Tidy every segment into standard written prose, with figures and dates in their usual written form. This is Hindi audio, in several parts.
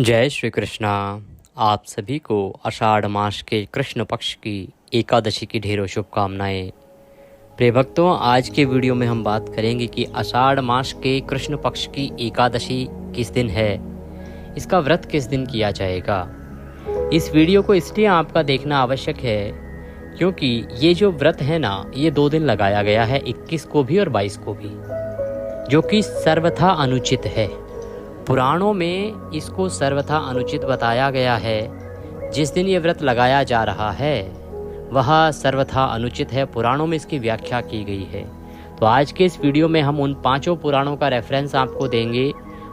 जय श्री कृष्णा। आप सभी को आषाढ़ मास के कृष्ण पक्ष की एकादशी की ढेरों शुभकामनाएं। प्रिय भक्तों, आज के वीडियो में हम बात करेंगे कि आषाढ़ मास के कृष्ण पक्ष की एकादशी किस दिन है, इसका व्रत किस दिन किया जाएगा। इस वीडियो को इसलिए आपका देखना आवश्यक है क्योंकि ये जो व्रत है ना, ये 2 दिन लगाया गया है, 21 को भी और 22 को भी, जो कि सर्वथा अनुचित है। पुराणों में इसको सर्वथा अनुचित बताया गया है। जिस दिन ये व्रत लगाया जा रहा है वह सर्वथा अनुचित है, पुराणों में इसकी व्याख्या की गई है। तो आज के इस वीडियो में हम उन 5 पुराणों का रेफरेंस आपको देंगे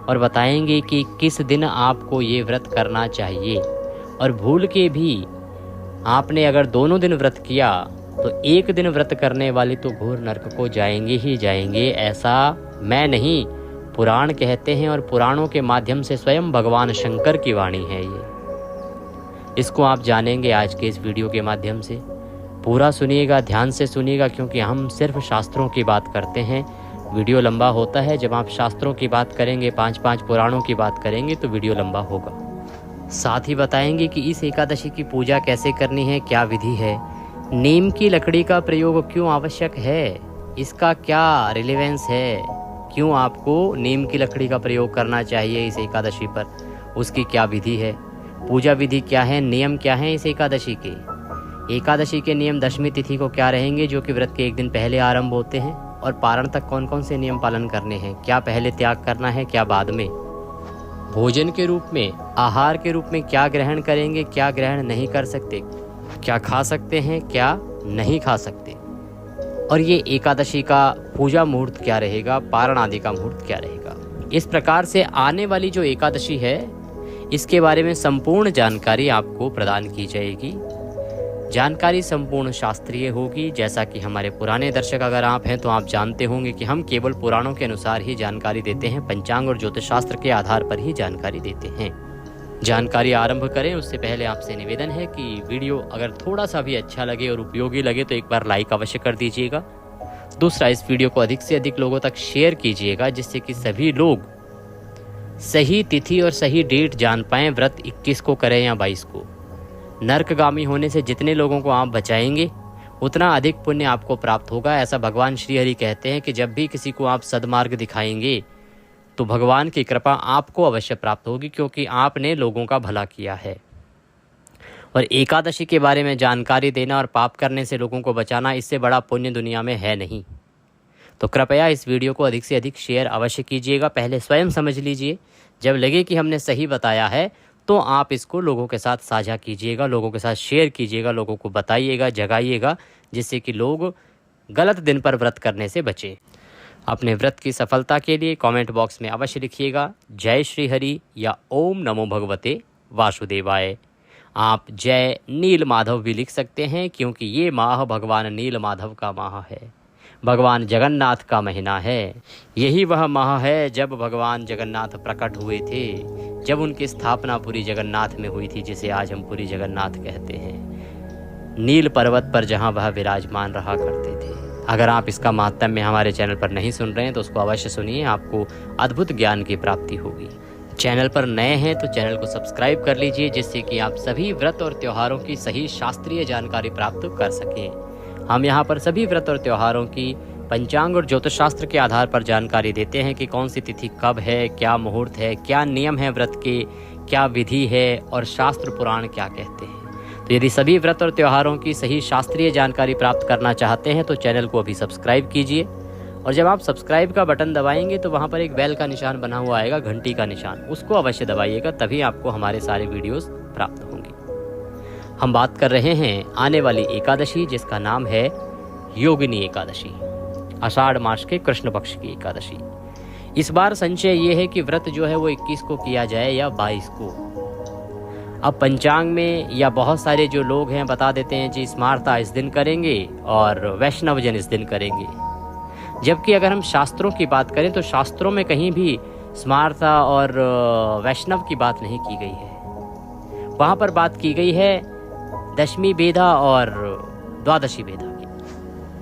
और बताएंगे कि किस दिन आपको ये व्रत करना चाहिए। और भूल के भी आपने अगर दोनों दिन व्रत किया तो एक दिन व्रत करने वाले तो घोर नरक को जाएंगे ही जाएंगे। ऐसा मैं नहीं, पुराण कहते हैं और पुराणों के माध्यम से स्वयं भगवान शंकर की वाणी है ये। इसको आप जानेंगे आज के इस वीडियो के माध्यम से। पूरा सुनिएगा, ध्यान से सुनिएगा, क्योंकि हम सिर्फ शास्त्रों की बात करते हैं। वीडियो लंबा होता है जब आप शास्त्रों की बात करेंगे, 5 पुराणों की बात करेंगे तो वीडियो लंबा होगा। साथ ही बताएंगे कि इस एकादशी की पूजा कैसे करनी है, क्या विधि है, नीम की लकड़ी का प्रयोग क्यों आवश्यक है, इसका क्या रिलेवेंस है, क्यों आपको नीम की लकड़ी का प्रयोग करना चाहिए इस एकादशी पर, उसकी क्या विधि है, पूजा विधि क्या है, नियम क्या है इस एकादशी के। एकादशी के नियम दशमी तिथि को क्या रहेंगे, जो कि व्रत के 1 दिन पहले आरंभ होते हैं, और पारण तक कौन कौन से नियम पालन करने हैं, क्या पहले त्याग करना है, क्या बाद में, भोजन के रूप में, आहार के रूप में क्या ग्रहण करेंगे, क्या ग्रहण नहीं कर सकते, क्या खा सकते हैं, क्या नहीं खा सकते, और ये एकादशी का पूजा मुहूर्त क्या रहेगा, पारण आदि का मुहूर्त क्या रहेगा। इस प्रकार से आने वाली जो एकादशी है इसके बारे में संपूर्ण जानकारी आपको प्रदान की जाएगी। जानकारी संपूर्ण शास्त्रीय होगी। जैसा कि हमारे पुराने दर्शक अगर आप हैं तो आप जानते होंगे कि हम केवल पुराणों के अनुसार ही जानकारी देते हैं, पंचांग और ज्योतिष शास्त्र के आधार पर ही जानकारी देते हैं। जानकारी आरंभ करें उससे पहले आपसे निवेदन है कि वीडियो अगर थोड़ा सा भी अच्छा लगे और उपयोगी लगे तो एक बार लाइक अवश्य कर दीजिएगा। दूसरा, इस वीडियो को अधिक से अधिक लोगों तक शेयर कीजिएगा, जिससे कि सभी लोग सही तिथि और सही डेट जान पाएं। व्रत 21 को करें या 22 को। नरकगामी होने से जितने लोगों को आप बचाएंगे उतना अधिक पुण्य आपको प्राप्त होगा। ऐसा भगवान श्री हरि कहते हैं कि जब भी किसी को आप सद्मार्ग दिखाएंगे तो भगवान की कृपा आपको अवश्य प्राप्त होगी, क्योंकि आपने लोगों का भला किया है। और एकादशी के बारे में जानकारी देना और पाप करने से लोगों को बचाना, इससे बड़ा पुण्य दुनिया में है नहीं। तो कृपया इस वीडियो को अधिक से अधिक शेयर अवश्य कीजिएगा। पहले स्वयं समझ लीजिए, जब लगे कि हमने सही बताया है तो आप इसको लोगों के साथ साझा कीजिएगा, लोगों के साथ शेयर कीजिएगा, लोगों को बताइएगा, जगाइएगा, जिससे कि लोग गलत दिन पर व्रत करने से बचें। अपने व्रत की सफलता के लिए कमेंट बॉक्स में अवश्य लिखिएगा जय श्री हरि या ओम नमो भगवते वासुदेवाय। आप जय नील माधव भी लिख सकते हैं, क्योंकि ये माह भगवान नील माधव का माह है, भगवान जगन्नाथ का महीना है। यही वह माह है जब भगवान जगन्नाथ प्रकट हुए थे, जब उनकी स्थापना पुरी जगन्नाथ में हुई थी, जिसे आज हम पुरी जगन्नाथ कहते हैं, नील पर्वत पर जहाँ वह विराजमान रहा करते थे। अगर आप इसका महात्म्य हमारे चैनल पर नहीं सुन रहे हैं तो उसको अवश्य सुनिए, आपको अद्भुत ज्ञान की प्राप्ति होगी। चैनल पर नए हैं तो चैनल को सब्सक्राइब कर लीजिए, जिससे कि आप सभी व्रत और त्योहारों की सही शास्त्रीय जानकारी प्राप्त कर सकें। हम यहाँ पर सभी व्रत और त्योहारों की पंचांग और ज्योतिष शास्त्र के आधार पर जानकारी देते हैं कि कौन सी तिथि कब है, क्या मुहूर्त है, क्या नियम है व्रत के, क्या विधि है और शास्त्र पुराण क्या कहते हैं। तो यदि सभी व्रत और त्योहारों की सही शास्त्रीय जानकारी प्राप्त करना चाहते हैं तो चैनल को अभी सब्सक्राइब कीजिए। और जब आप सब्सक्राइब का बटन दबाएंगे तो वहाँ पर एक बेल का निशान बना हुआ आएगा, घंटी का निशान, उसको अवश्य दबाइएगा, तभी आपको हमारे सारे वीडियोस प्राप्त होंगे। हम बात कर रहे हैं आने वाली एकादशी, जिसका नाम है योगिनी एकादशी, आषाढ़ मास के कृष्ण पक्ष की एकादशी। इस बार संशय ये है कि व्रत जो है वो 21 को किया जाए या 22 को। अब पंचांग में या बहुत सारे जो लोग हैं बता देते हैं जी स्मार्ता इस दिन करेंगे और वैष्णव जन इस दिन करेंगे, जबकि अगर हम शास्त्रों की बात करें तो शास्त्रों में कहीं भी स्मार्ता और वैष्णव की बात नहीं की गई है। वहाँ पर बात की गई है दशमी भेदा और द्वादशी भेदा की,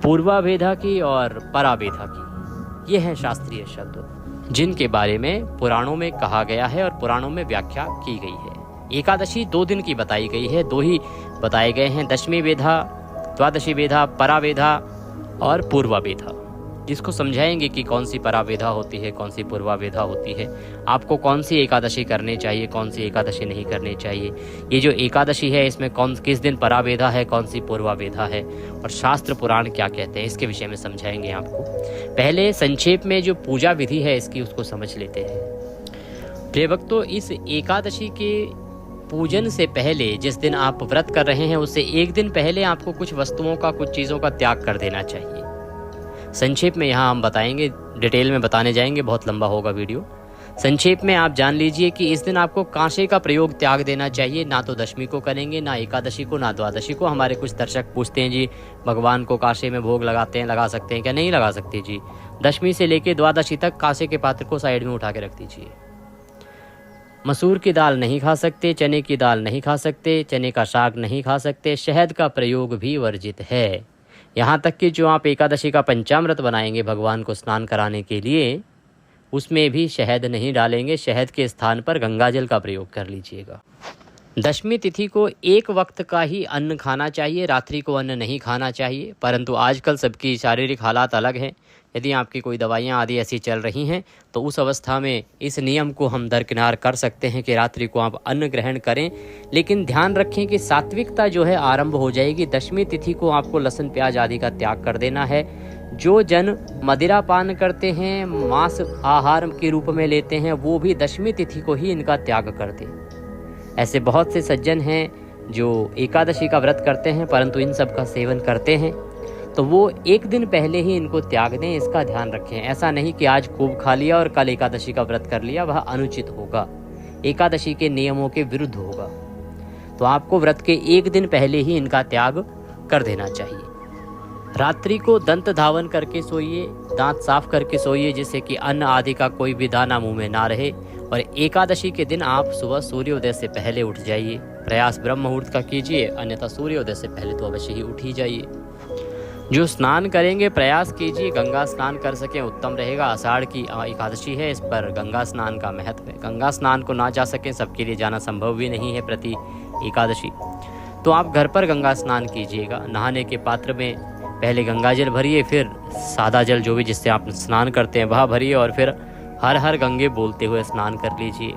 पूर्वा भेदा की और परा भेदा की। ये है शास्त्रीय शब्द। जिनके बारे में पुराणों में कहा गया है और पुराणों में व्याख्या की गई है। एकादशी 2 दिन की बताई गई है, 2 ही बताए गए हैं, दशमी वेधा, द्वादशी वेधा, परावेधा और पूर्वावेधा। जिसको समझाएंगे कि कौन सी परावेधा होती है, कौन सी पूर्वावेधा होती है, आपको कौन सी एकादशी करनी चाहिए, कौन सी एकादशी नहीं करनी चाहिए, ये जो एकादशी है इसमें किस दिन परावेधा है, कौन सी पूर्वावेधा है और शास्त्र पुराण क्या कहते हैं, इसके विषय में समझाएंगे आपको। पहले संक्षेप में जो पूजा विधि है इसकी उसको समझ लेते हैं। प्रिय भक्तों, इस एकादशी के पूजन से पहले, जिस दिन आप व्रत कर रहे हैं उससे एक दिन पहले आपको कुछ वस्तुओं का, कुछ चीज़ों का त्याग कर देना चाहिए। संक्षेप में यहाँ हम बताएंगे, डिटेल में बताने जाएंगे, बहुत लंबा होगा वीडियो। संक्षेप में आप जान लीजिए कि इस दिन आपको कांसे का प्रयोग त्याग देना चाहिए। ना तो दशमी को करेंगे, ना एकादशी को, ना द्वादशी को। हमारे कुछ दर्शक पूछते हैं जी भगवान को कांसे में भोग लगाते हैं, लगा सकते हैं क्या? नहीं लगा सकते जी। दशमी से लेकर द्वादशी तक कांसे के पात्र को साइड में उठा के रख दीजिए। मसूर की दाल नहीं खा सकते, चने की दाल नहीं खा सकते, चने का साग नहीं खा सकते, शहद का प्रयोग भी वर्जित है। यहाँ तक कि जो आप एकादशी का पंचामृत बनाएंगे भगवान को स्नान कराने के लिए, उसमें भी शहद नहीं डालेंगे, शहद के स्थान पर गंगाजल का प्रयोग कर लीजिएगा। दशमी तिथि को एक वक्त का ही अन्न खाना चाहिए, रात्रि को अन्न नहीं खाना चाहिए। परंतु आजकल सबकी शारीरिक हालात अलग हैं। यदि आपकी कोई दवाइयाँ आदि ऐसी चल रही हैं तो उस अवस्था में इस नियम को हम दरकिनार कर सकते हैं कि रात्रि को आप अन्न ग्रहण करें। लेकिन ध्यान रखें कि सात्विकता जो है आरंभ हो जाएगी। दशमी तिथि को आपको लहसुन प्याज आदि का त्याग कर देना है। जो जन मदिरा पान करते हैं, मांस आहार के रूप में लेते हैं, वो भी दशमी तिथि को ही इनका त्याग कर दें। ऐसे बहुत से सज्जन हैं जो एकादशी का व्रत करते हैं परंतु इन सब का सेवन करते हैं, तो वो एक दिन पहले ही इनको त्याग दें, इसका ध्यान रखें। ऐसा नहीं कि आज खूब खा लिया और कल एकादशी का व्रत कर लिया, वह अनुचित होगा, एकादशी के नियमों के विरुद्ध होगा। तो आपको व्रत के एक दिन पहले ही इनका त्याग कर देना चाहिए। रात्रि को दंत धावन करके सोइए, दांत साफ करके सोइए, जिससे कि अन्न आदि का कोई भी दाना मुंह में ना रहे। और एकादशी के दिन आप सुबह सूर्योदय से पहले उठ जाइए। प्रयास ब्रह्म मुहूर्त का कीजिए, अन्यथा सूर्योदय से पहले तो अवश्य ही उठ ही जाइए। जो स्नान करेंगे प्रयास कीजिए गंगा स्नान कर सकें, उत्तम रहेगा। आषाढ़ की एकादशी है, इस पर गंगा स्नान का महत्व है। गंगा स्नान को ना जा सकें, सबके लिए जाना संभव भी नहीं है प्रति एकादशी, तो आप घर पर गंगा स्नान कीजिएगा। नहाने के पात्र में पहले गंगा जल भरिए, फिर सादा जल जो भी जिससे आप स्नान करते हैं वह भरिए, और फिर हर हर गंगे बोलते हुए स्नान कर लीजिए।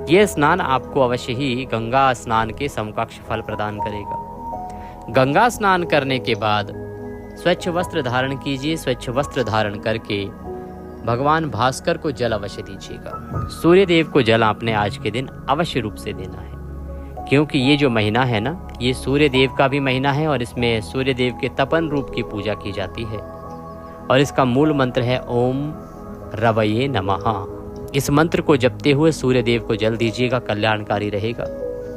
ये स्नान आपको अवश्य ही गंगा स्नान के समकक्ष फल प्रदान करेगा। गंगा स्नान करने के बाद स्वच्छ वस्त्र धारण कीजिए। स्वच्छ वस्त्र धारण करके भगवान भास्कर को जल अवश्य दीजिएगा। सूर्य देव को जल आपने आज के दिन अवश्य रूप से देना है, क्योंकि ये जो महीना है ना, ये सूर्य देव का भी महीना है और इसमें सूर्य देव के तपन रूप की पूजा की जाती है। और इसका मूल मंत्र है ओम रवये नमः। इस मंत्र को जपते हुए सूर्य देव को जल दीजिएगा, कल्याणकारी रहेगा।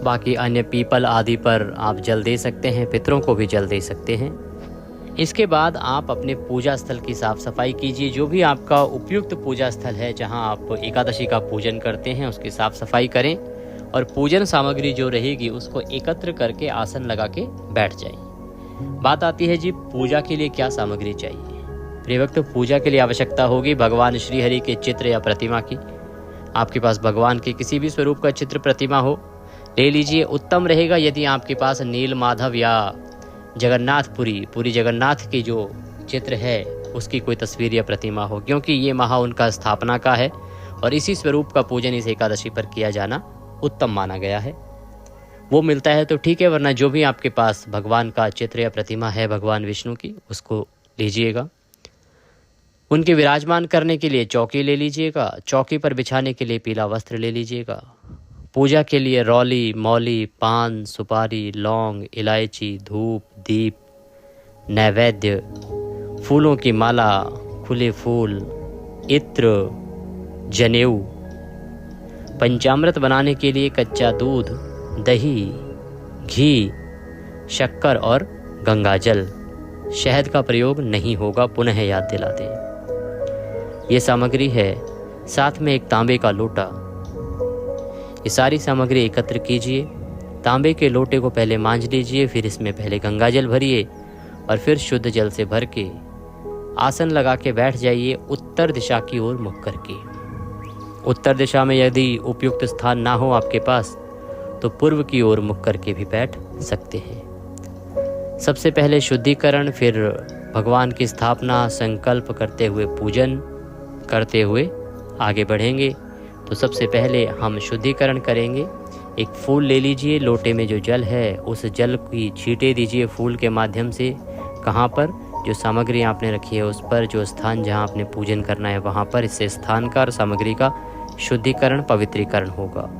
बाकी अन्य पीपल आदि पर आप जल दे सकते हैं, पितरों को भी जल दे सकते हैं। इसके बाद आप अपने पूजा स्थल की साफ सफाई कीजिए। जो भी आपका उपयुक्त पूजा स्थल है जहां आप एकादशी का पूजन करते हैं उसकी साफ सफाई करें, और पूजन सामग्री जो रहेगी उसको एकत्र करके आसन लगा के बैठ जाइए। बात आती है जी पूजा के लिए क्या सामग्री चाहिए। प्रिय भक्त, पूजा के लिए आवश्यकता होगी भगवान श्री हरि के चित्र या प्रतिमा की। आपके पास भगवान के किसी भी स्वरूप का चित्र प्रतिमा हो, ले लीजिए, उत्तम रहेगा। यदि आपके पास नील माधव या जगन्नाथपुरी, पूरी जगन्नाथ की जो चित्र है उसकी कोई तस्वीर या प्रतिमा हो, क्योंकि ये महा उनका स्थापना का है और इसी स्वरूप का पूजन इस एकादशी पर किया जाना उत्तम माना गया है। वो मिलता है तो ठीक है, वरना जो भी आपके पास भगवान का चित्र या प्रतिमा है भगवान विष्णु की, उसको लीजिएगा। उनके विराजमान करने के लिए चौकी ले लीजिएगा। चौकी पर बिछाने के लिए पीला वस्त्र ले लीजिएगा। पूजा के लिए रौली, मौली, पान, सुपारी, लौंग, इलायची, धूप, दीप, नैवेद्य, फूलों की माला, खुले फूल, इत्र, जनेऊ। पंचामृत बनाने के लिए कच्चा दूध, दही, घी, शक्कर और गंगाजल। शहद का प्रयोग नहीं होगा, पुनः याद दिला दें। ये सामग्री है। साथ में एक तांबे का लोटा। ये सारी सामग्री एकत्र कीजिए। तांबे के लोटे को पहले मांझ लीजिए, फिर इसमें पहले गंगाजल भरिए और फिर शुद्ध जल से भर के आसन लगा के बैठ जाइए, उत्तर दिशा की ओर मुख करके। उत्तर दिशा में यदि उपयुक्त स्थान ना हो आपके पास तो पूर्व की ओर मुख करके भी बैठ सकते हैं। सबसे पहले शुद्धिकरण, फिर भगवान की स्थापना, संकल्प करते हुए पूजन करते हुए आगे बढ़ेंगे। तो सबसे पहले हम शुद्धिकरण करेंगे। एक फूल ले लीजिए, लोटे में जो जल है उस जल की छींटे दीजिए फूल के माध्यम से। कहाँ पर? जो सामग्री आपने रखी है उस पर, जो स्थान जहाँ आपने पूजन करना है वहाँ पर। इससे स्थान का और सामग्री का शुद्धिकरण, पवित्रीकरण होगा।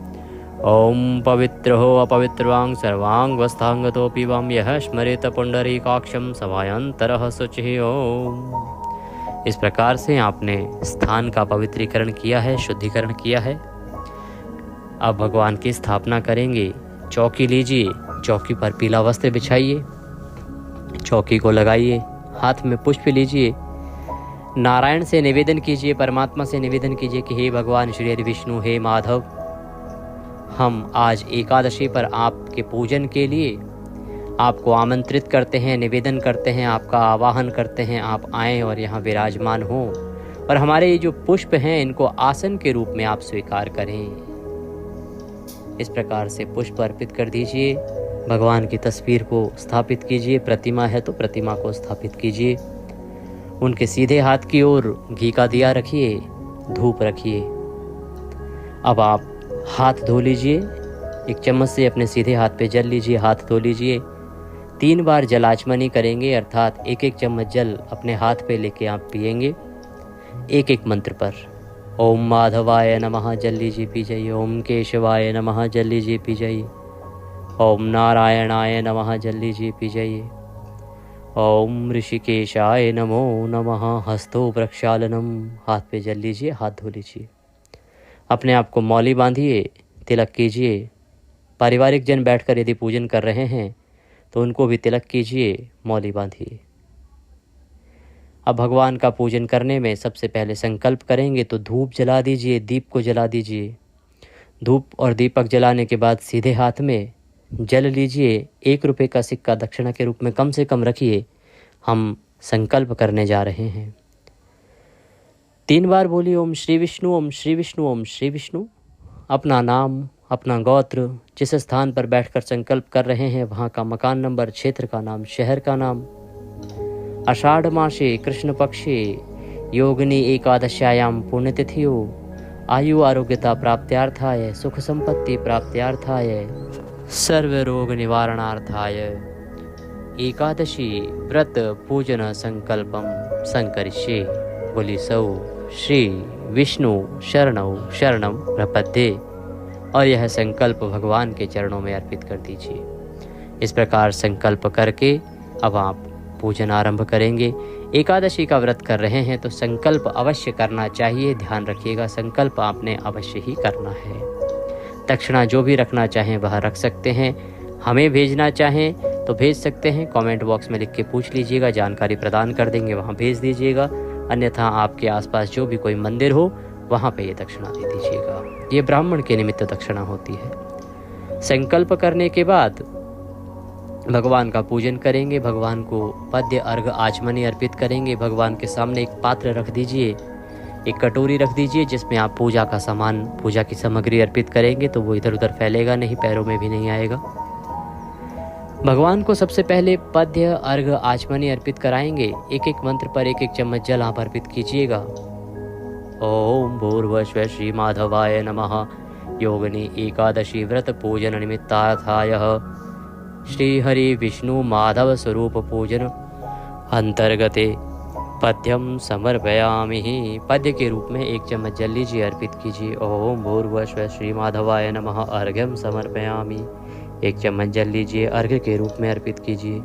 ओम पवित्र हो अपवित्रवांग सर्वांग वस्थांगतोपि वाम यह स्मरेत पुंडरीकाक्षम सभायंतरः शुचिः। ओम। इस प्रकार से आपने स्थान का पवित्रीकरण किया है, शुद्धिकरण किया है। अब भगवान की स्थापना करेंगे। चौकी लीजिए, चौकी पर पीला वस्त्र बिछाइए, चौकी को लगाइए, हाथ में पुष्प लीजिए, नारायण से निवेदन कीजिए, परमात्मा से निवेदन कीजिए कि हे भगवान श्री हरि विष्णु, हे माधव, हम आज एकादशी पर आपके पूजन के लिए आपको आमंत्रित करते हैं, निवेदन करते हैं, आपका आवाहन करते हैं, आप आएं और यहाँ विराजमान हो और हमारे ये जो पुष्प हैं इनको आसन के रूप में आप स्वीकार करें। इस प्रकार से पुष्प अर्पित कर दीजिए। भगवान की तस्वीर को स्थापित कीजिए, प्रतिमा है तो प्रतिमा को स्थापित कीजिए। उनके सीधे हाथ की ओर घी का दिया रखिए, धूप रखिए। अब आप हाथ धो लीजिए, एक चम्मच से अपने सीधे हाथ पे जल लीजिए, हाथ धो लीजिए। 3 बार जलाचमनी करेंगे, अर्थात एक एक चम्मच जल अपने हाथ पे लेके आप पिएंगे एक एक मंत्र पर। ओम माधवाय नमः जल लीजिए पी जाइए, ओम केशवाय नमः जल लीजिए पी जाइए, ओम नारायणाय नमः जल लीजिए पी जाइए, ओम ऋषिकेशाय नमो नमः हस्तो प्रक्षालनम, हाथ पे जल लीजिए, हाथ धो लीजिए। अपने आप को मौली बांधिए, तिलक कीजिए। पारिवारिक जन बैठकर यदि पूजन कर रहे हैं तो उनको भी तिलक कीजिए, मौली बांधिए। अब भगवान का पूजन करने में सबसे पहले संकल्प करेंगे तो धूप जला दीजिए, दीप को जला दीजिए। धूप और दीपक जलाने के बाद सीधे हाथ में जल लीजिए, 1 रुपये का सिक्का दक्षिणा के रूप में कम से कम रखिए। हम संकल्प करने जा रहे हैं। 3 बार बोलिए ओम श्री विष्णु, ओम श्री विष्णु, ओम श्री विष्णु। अपना नाम, अपना गोत्र, जिस स्थान पर बैठकर संकल्प कर रहे हैं वहाँ का मकान नंबर, क्षेत्र का नाम, शहर का नाम। आषाढ़ मासे कृष्ण पक्षे योगिनी एकादश्यायाम पुण्यतिथियो आयु आरोग्यता प्राप्त्यार्थाय सुख संपत्ति प्राप्त्यार्थाय सर्व रोग निवारणार्थाय एकादशी व्रत पूजन संकल्पम संकरिष्ये। बोली सौ श्री विष्णु शरणौ शरणम प्रपद्ये। और यह संकल्प भगवान के चरणों में अर्पित कर दीजिए। इस प्रकार संकल्प करके अब आप पूजन आरंभ करेंगे। एकादशी का व्रत कर रहे हैं तो संकल्प अवश्य करना चाहिए। ध्यान रखिएगा, संकल्प आपने अवश्य ही करना है। दक्षिणा जो भी रखना चाहें वह रख सकते हैं। हमें भेजना चाहें तो भेज सकते हैं, कमेंट बॉक्स में लिख के पूछ लीजिएगा, जानकारी प्रदान कर देंगे, वहाँ भेज दीजिएगा। अन्यथा आपके आसपास जो भी कोई मंदिर हो वहाँ पे ये दक्षिणा दे दीजिएगा। ये ब्राह्मण के निमित्त दक्षिणा होती है। संकल्प करने के बाद भगवान का पूजन करेंगे। भगवान को पद्य अर्घ आचमनी अर्पित करेंगे। भगवान के सामने एक पात्र रख दीजिए, एक कटोरी रख दीजिए जिसमें आप पूजा का सामान, पूजा की सामग्री अर्पित करेंगे तो वो इधर उधर फैलेगा नहीं, पैरों में भी नहीं आएगा। भगवान को सबसे पहले पद्य अर्घ आचमनी अर्पित कराएंगे। एक एक मंत्र पर एक एक चम्मच जल आप अर्पित कीजिएगा। ओम भूर्भुवस्सुः श्री माधवाय नमः योगिनी एकादशी व्रत पूजन निमित्तार्थाय श्री हरि विष्णु माधव स्वरूप पूजन अंतर्गते पद्यम समर्पयामि। पद्य के रूप में 1 चम्मच जल लीजिए, अर्पित कीजिए। ओम भूर्भुवस्सुः श्री माधवाय नमः अर्घ्यम समर्पयामि। 1 चम्मच जल लीजिए, अर्घ्य के रूप में अर्पित कीजिए।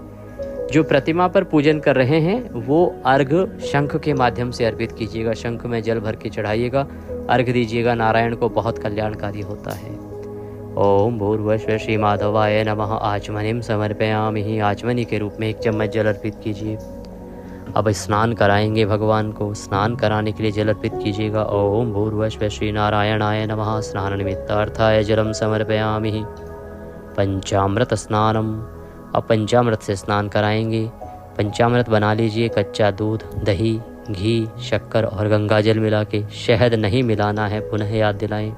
जो प्रतिमा पर पूजन कर रहे हैं वो अर्घ्य शंख के माध्यम से अर्पित कीजिएगा। शंख में जल भर के चढ़ाइएगा, अर्घ्य दीजिएगा। नारायण को बहुत कल्याणकारी होता है। ओम भूर्भुवस्सुः श्री माधवाय नमः आचमनीं समर्पयामि। आचमनी के रूप में 1 चम्मच जल अर्पित कीजिए। अब स्नान कराएंगे भगवान को। स्नान कराने के लिए जल अर्पित कीजिएगा। ओम भूर्भुवस्सुः श्री नारायणाय नमः स्नान निमित्तार्थाय जलम समर्पयामि। पंचामृत स्नानम। अब पंचामृत से स्नान कराएंगे। पंचामृत बना लीजिए, कच्चा दूध, दही, घी, शक्कर और गंगाजल मिला के, शहद नहीं मिलाना है, पुनः याद दिलाएं।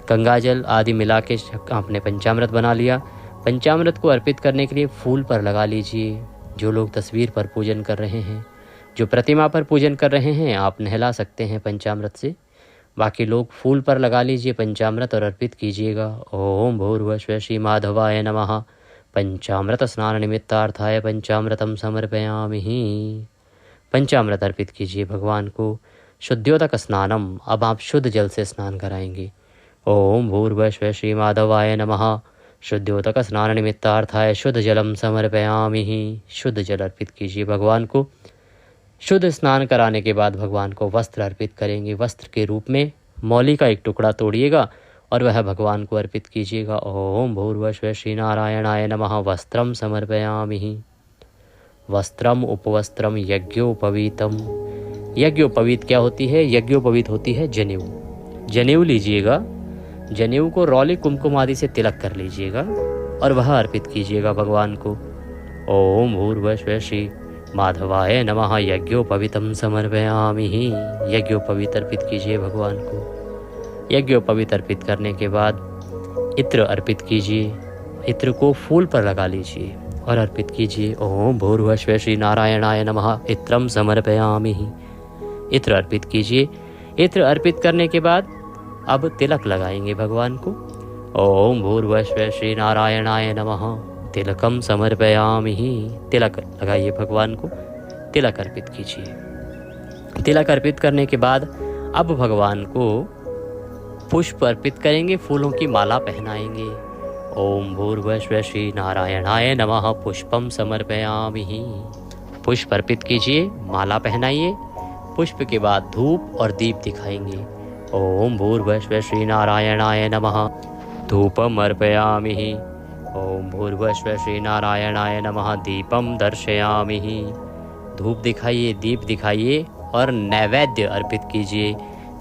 गंगाजल आदि मिला के आपने पंचामृत बना लिया। पंचामृत को अर्पित करने के लिए फूल पर लगा लीजिए। जो लोग तस्वीर पर पूजन कर रहे हैं, जो प्रतिमा पर पूजन कर रहे हैं, आप नहला सकते हैं पंचामृत से। बाकी लोग फूल पर लगा लीजिए पंचामृत और अर्पित कीजिएगा। ओम भूर्भुवः श्री माधवाय नमः। पंचामृत स्नान निमित्तार्थाय पंचामृतम समर्पयामि। पंचामृत अर्पित कीजिए भगवान को। शुद्ध्योदक स्नानम, अब आप शुद्ध जल से स्नान कराएंगे। ओम भूर्भुवः श्री माधवाय नमः। शुद्ध्योदक स्नान निमित्तार्थाय शुद्ध जलम समर्पयामि। शुद्ध जल अर्पित कीजिए भगवान को। शुद्ध स्नान कराने के बाद भगवान को वस्त्र अर्पित करेंगे। वस्त्र के रूप में मौली का एक टुकड़ा तोड़िएगा और वह भगवान को अर्पित कीजिएगा। ओम भूर्भुवः श्री नारायणाय नमः। वस्त्रम समर्पयामि। वस्त्रम उपवस्त्रम यज्ञोपवीतम। यज्ञोपवीत क्या होती है? यज्ञोपवीत होती है जनेऊ। जनेऊ लीजिएगा। जनेऊ को रौली कुमकुम आदि से तिलक कर लीजिएगा और वह अर्पित कीजिएगा भगवान को। ओम भूर्भुवः श्री माधवाय नमः। यज्ञोपवीतम समर्पयामि। यज्ञोपवीत अर्पित कीजिए भगवान को। यज्ञोपवीत अर्पित करने के बाद इत्र अर्पित कीजिए। इत्र को फूल पर लगा लीजिए और अर्पित कीजिए। ओम भूर्भुवः श्री नारायणाय नमः। इत्रम समर्पयामि। इत्र अर्पित कीजिए। इत्र अर्पित करने के बाद अब तिलक लगाएंगे भगवान को। ओम भूर्भुवः श्री नारायणाय नमः। तिलकम समर्पयामि। तिलक लगाइए भगवान को। तिलक अर्पित कीजिए। तिलक अर्पित करने के बाद अब भगवान को पुष्प अर्पित करेंगे, फूलों की माला पहनाएंगे। ओम भूर्भुवः श्री नारायणाय नमः। पुष्पम समर्पयामि। पुष्प अर्पित कीजिए, माला पहनाइए। पुष्प के बाद धूप और दीप दिखाएंगे। ओम भूर्भुवः श्री नारायणाय नमः। धूपम अर्पयामि। ओम भूर्भुवः श्री नारायणाय नमः। दीपम दर्शयामि। धूप दिखाइए, दीप दिखाइए और नैवेद्य अर्पित कीजिए।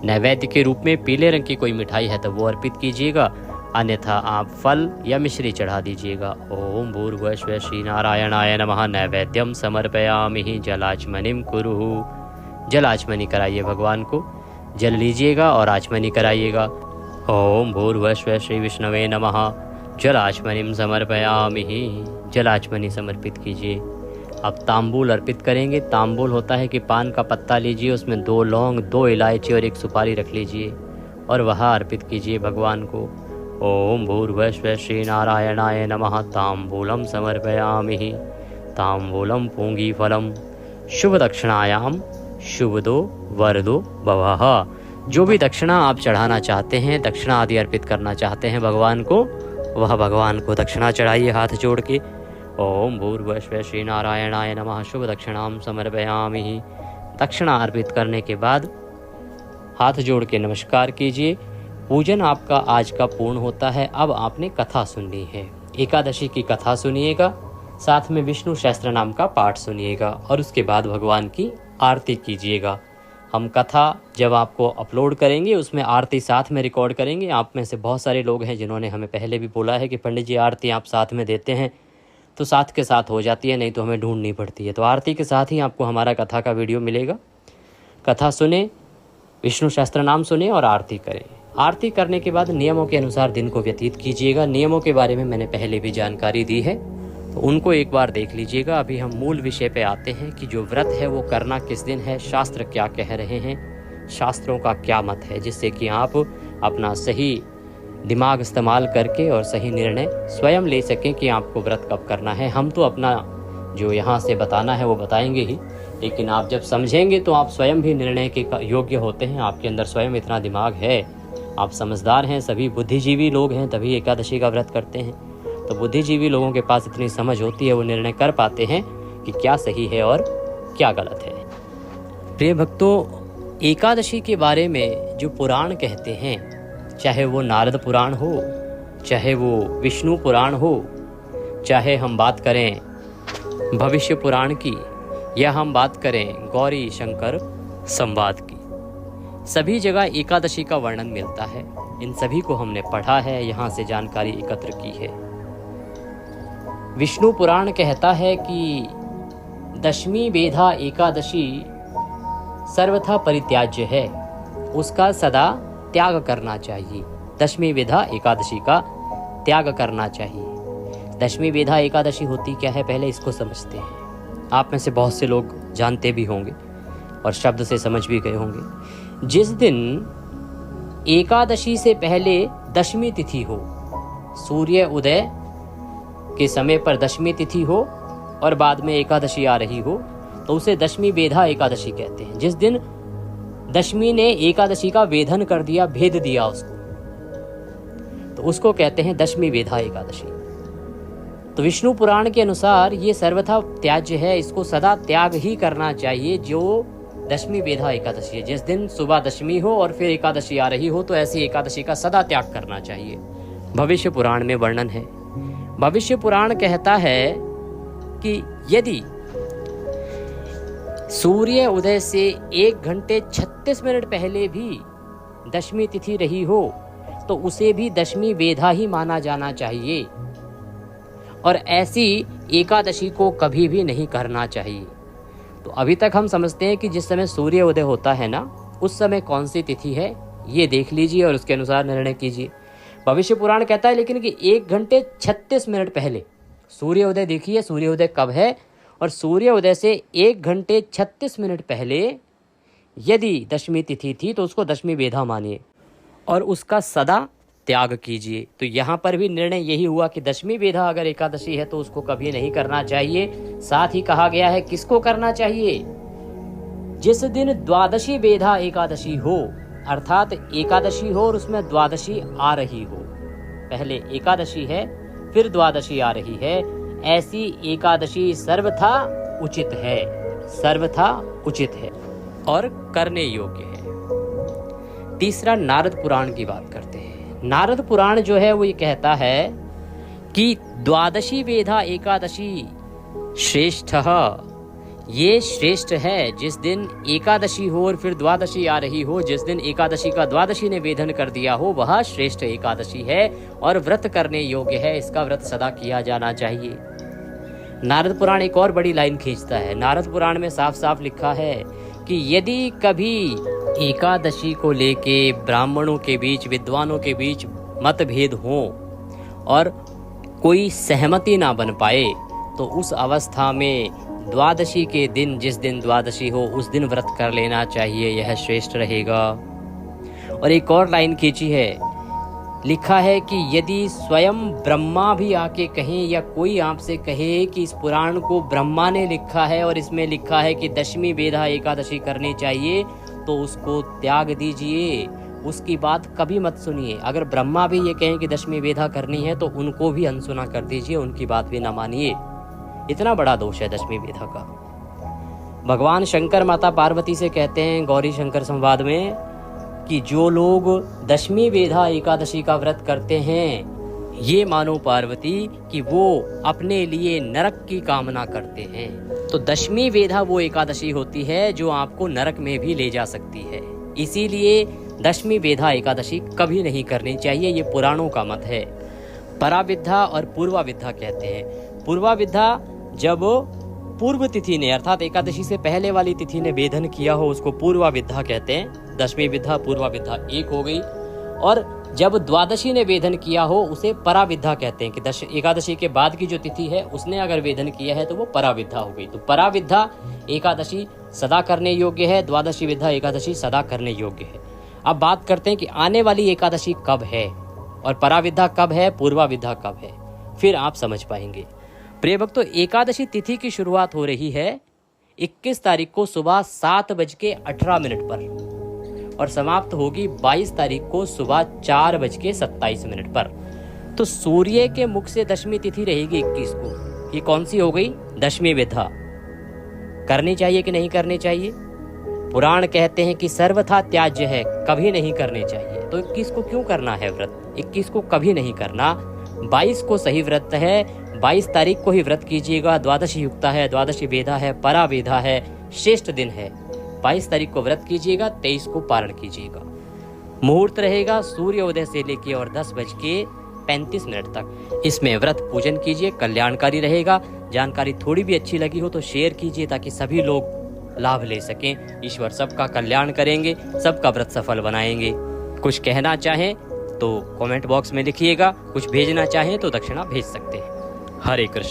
नैवेद्य के रूप में पीले रंग की कोई मिठाई है तो वो अर्पित कीजिएगा, अन्यथा आप फल या मिश्री चढ़ा दीजिएगा। ओम भूर्भुवः श्री नारायणाय नमः। नैवेद्यम समर्पयामि। जलाचमनिम कुरु। जल आचमनी कराइए भगवान को। जल लीजिएगा और आचमनी कराइएगा। ओम भूर्भुवः श्री विष्णवे नमः। जल आचमनिम समर्पयामि। जल आचमनी समर्पित कीजिए। अब तांबूल अर्पित करेंगे। तांबूल होता है कि पान का पत्ता लीजिए, उसमें 2 लौंग, 2 इलायची और 1 सुपारी रख लीजिए और वह अर्पित कीजिए भगवान को। ओम भूर्भुवः श्री नारायणाय नमः। तांबूलम समर्पयामि। तांबूलम पूंगी फलम। शुभ दक्षिणायाम शुभदो वरदो भवः। जो भी दक्षिणा आप चढ़ाना चाहते हैं, दक्षिणा आदि अर्पित करना चाहते हैं भगवान को, वह भगवान को दक्षिणा चढ़ाइए हाथ जोड़ के। ओम भूर्भुवः श्री नारायणाय नमः। शुभ दक्षिणाम समर्पयामि। दक्षिणा अर्पित करने के बाद हाथ जोड़ के नमस्कार कीजिए। पूजन आपका आज का पूर्ण होता है। अब आपने कथा सुननी है, एकादशी की कथा सुनिएगा, साथ में विष्णु सहस्त्र नाम का पाठ सुनिएगा और उसके बाद भगवान की आरती कीजिएगा। हम कथा जब आपको अपलोड करेंगे उसमें आरती साथ में रिकॉर्ड करेंगे। आप में से बहुत सारे लोग हैं जिन्होंने हमें पहले भी बोला है कि पंडित जी आरती आप साथ में देते हैं तो साथ के साथ हो जाती है, नहीं तो हमें ढूंढनी पड़ती है। तो आरती के साथ ही आपको हमारा कथा का वीडियो मिलेगा। कथा सुने, विष्णु सहस्त्र नाम सुने और आरती करें। आरती करने के बाद नियमों के अनुसार दिन को व्यतीत कीजिएगा। नियमों के बारे में मैंने पहले भी जानकारी दी है, तो उनको एक बार देख लीजिएगा। अभी हम मूल विषय पे आते हैं कि जो व्रत है वो करना किस दिन है, शास्त्र क्या कह रहे हैं, शास्त्रों का क्या मत है, जिससे कि आप अपना सही दिमाग इस्तेमाल करके और सही निर्णय स्वयं ले सकें कि आपको व्रत कब करना है। हम तो अपना जो यहाँ से बताना है वो बताएंगे ही, लेकिन आप जब समझेंगे तो आप स्वयं भी निर्णय के योग्य होते हैं। आपके अंदर स्वयं इतना दिमाग है, आप समझदार हैं। सभी बुद्धिजीवी लोग हैं तभी एकादशी का व्रत करते हैं। तो बुद्धिजीवी लोगों के पास इतनी समझ होती है, वो निर्णय कर पाते हैं कि क्या सही है और क्या गलत है। प्रिय भक्तों, एकादशी के बारे में जो पुराण कहते हैं, चाहे वो नारद पुराण हो, चाहे वो विष्णु पुराण हो, चाहे हम बात करें भविष्य पुराण की या हम बात करें गौरी शंकर संवाद की, सभी जगह एकादशी का वर्णन मिलता है। इन सभी को हमने पढ़ा है, यहाँ से जानकारी एकत्र की है। विष्णु पुराण कहता है कि दशमी बेधा एकादशी सर्वथा परित्याज्य है, उसका सदा त्याग करना चाहिए। दशमी विधा एकादशी का त्याग करना चाहिए। दशमी विधा एकादशी होती क्या है, पहले इसको समझते हैं। आप में से बहुत से लोग जानते भी होंगे और शब्द से समझ भी गए होंगे। जिस दिन एकादशी से पहले दशमी तिथि हो, सूर्य उदय के समय पर दशमी तिथि हो और बाद में एकादशी आ रही हो, तो उसे दशमी वेधा एकादशी कहते हैं। जिस दिन दशमी ने एकादशी का वेधन कर दिया, भेद दिया उसको, तो उसको कहते हैं दशमी वेधा एकादशी। तो विष्णु पुराण के अनुसार ये सर्वथा त्याज्य है, इसको सदा त्याग ही करना चाहिए जो दशमी वेधा एकादशी है। जिस दिन सुबह दशमी हो और फिर एकादशी आ रही हो, तो ऐसी एकादशी का सदा त्याग करना चाहिए। भविष्य पुराण में वर्णन है। भविष्य पुराण कहता है कि यदि सूर्य उदय से 1 घंटे 36 मिनट पहले भी दशमी तिथि रही हो, तो उसे भी दशमी वेधा ही माना जाना चाहिए और ऐसी एकादशी को कभी भी नहीं करना चाहिए। तो अभी तक हम समझते हैं कि जिस समय सूर्य उदय होता है ना, उस समय कौन सी तिथि है ये देख लीजिए और उसके अनुसार निर्णय कीजिए। भविष्य पुराण कहता है लेकिन कि 1 घंटे 36 मिनट पहले सूर्योदय देखिए, सूर्योदय कब है, और सूर्योदय से 1 घंटे 36 मिनट पहले यदि दशमी तिथि थी तो उसको दशमी वेधा मानिए और उसका सदा त्याग कीजिए। तो यहाँ पर भी निर्णय यही हुआ कि दशमी वेधा अगर एकादशी है तो उसको कभी नहीं करना चाहिए। साथ ही कहा गया है किसको करना चाहिए, जिस दिन द्वादशी वेधा एकादशी हो, अर्थात एकादशी हो और उसमें द्वादशी आ रही हो। पहले एकादशी है फिर द्वादशी आ रही है, ऐसी एकादशी सर्वथा उचित है, सर्वथा उचित है और करने योग्य है। तीसरा नारद पुराण की बात करते हैं। नारद पुराण जो है वो ये कहता है कि द्वादशी वेधा एकादशी श्रेष्ठः, ये श्रेष्ठ है जिस दिन एकादशी हो और फिर द्वादशी आ रही हो। जिस दिन एकादशी का द्वादशी ने वेधन कर दिया हो वह श्रेष्ठ एकादशी है और व्रत करने योग्य है, इसका व्रत सदा किया जाना चाहिए। नारद पुराण एक और बड़ी लाइन खींचता है। नारद पुराण में साफ साफ लिखा है कि यदि कभी एकादशी को लेके ब्राह्मणों के बीच, विद्वानों के बीच मतभेद हो और कोई सहमति ना बन पाए, तो उस अवस्था में द्वादशी के दिन, जिस दिन द्वादशी हो उस दिन व्रत कर लेना चाहिए, यह श्रेष्ठ रहेगा। और एक और लाइन खींची है, लिखा है कि यदि स्वयं ब्रह्मा भी आके कहें या कोई आपसे कहे कि इस पुराण को ब्रह्मा ने लिखा है और इसमें लिखा है कि दशमी वेधा एकादशी करनी चाहिए, तो उसको त्याग दीजिए, उसकी बात कभी मत सुनिए। अगर ब्रह्मा भी ये कहें कि दशमी वेधा करनी है तो उनको भी अनसुना कर दीजिए, उनकी बात भी ना मानिए। इतना बड़ा दोष है दशमी वेधा का। भगवान शंकर माता पार्वती से कहते हैं गौरी शंकर संवाद में कि जो लोग दशमी वेधा एकादशी का व्रत करते हैं, ये मानो पार्वती कि वो अपने लिए नरक की कामना करते हैं। तो दशमी वेधा वो एकादशी होती है जो आपको नरक में भी ले जा सकती है, इसीलिए दशमी वेधा एकादशी कभी नहीं करनी चाहिए। ये पुराणों का मत है। पराविद्धा और पूर्वाविद्धा कहते हैं। पूर्वाविद्धा जब पूर्व तिथि ने, अर्थात एकादशी से पहले वाली तिथि ने वेधन किया हो उसको पूर्वाविद्धा कहते हैं। दशमी विद्या पूर्वाविद्या एक हो गई। और जब द्वादशी ने वेधन किया हो उसे पराविद्या कहते हैं कि एकादशी के बाद की जो तिथि है उसने अगर वेधन किया है तो वो पराविद्या हो गई। तो पराविद्या एकादशी सदा करने योग्य है, द्वादशी विद्या एकादशी सदा करने योग्य है। अब बात करते हैं कि आने वाली एकादशी कब है और पराविद्या कब है, पूर्वाविद्या कब है, फिर आप समझ पाएंगे। प्रिय भक्तों, एकादशी तिथि की शुरुआत हो रही है 21 तारीख को सुबह 7:18 पर और समाप्त होगी 22 तारीख को सुबह 4:27 पर। तो सूर्य के मुख से दशमी तिथि रहेगी 21 को। ये कौन सी हो गई? दशमी विधा। करनी चाहिए कि नहीं करनी चाहिए? पुराण कहते हैं कि सर्वथा त्याज्य है, कभी नहीं करने चाहिए। तो 21 को क्यों करना है व्रत? 21 को कभी नहीं करना। 22 को सही व्रत है, 22 तारीख को ही व्रत कीजिएगा। द्वादशी युक्ता है, द्वादशी वेदा है, परा वेदा है, श्रेष्ठ दिन है। 22 तारीख को व्रत कीजिएगा, 23 को पारण कीजिएगा। मुहूर्त रहेगा सूर्योदय से लेके और 10:35 तक। इसमें व्रत पूजन कीजिए, कल्याणकारी रहेगा। जानकारी थोड़ी भी अच्छी लगी हो तो शेयर कीजिए ताकि सभी लोग लाभ ले सकें। ईश्वर सबका कल्याण करेंगे, सबका व्रत सफल बनाएंगे। कुछ कहना चाहें तो कमेंट बॉक्स में लिखिएगा, कुछ भेजना चाहें तो दक्षिणा भेज सकते हैं। हरे कृष्ण।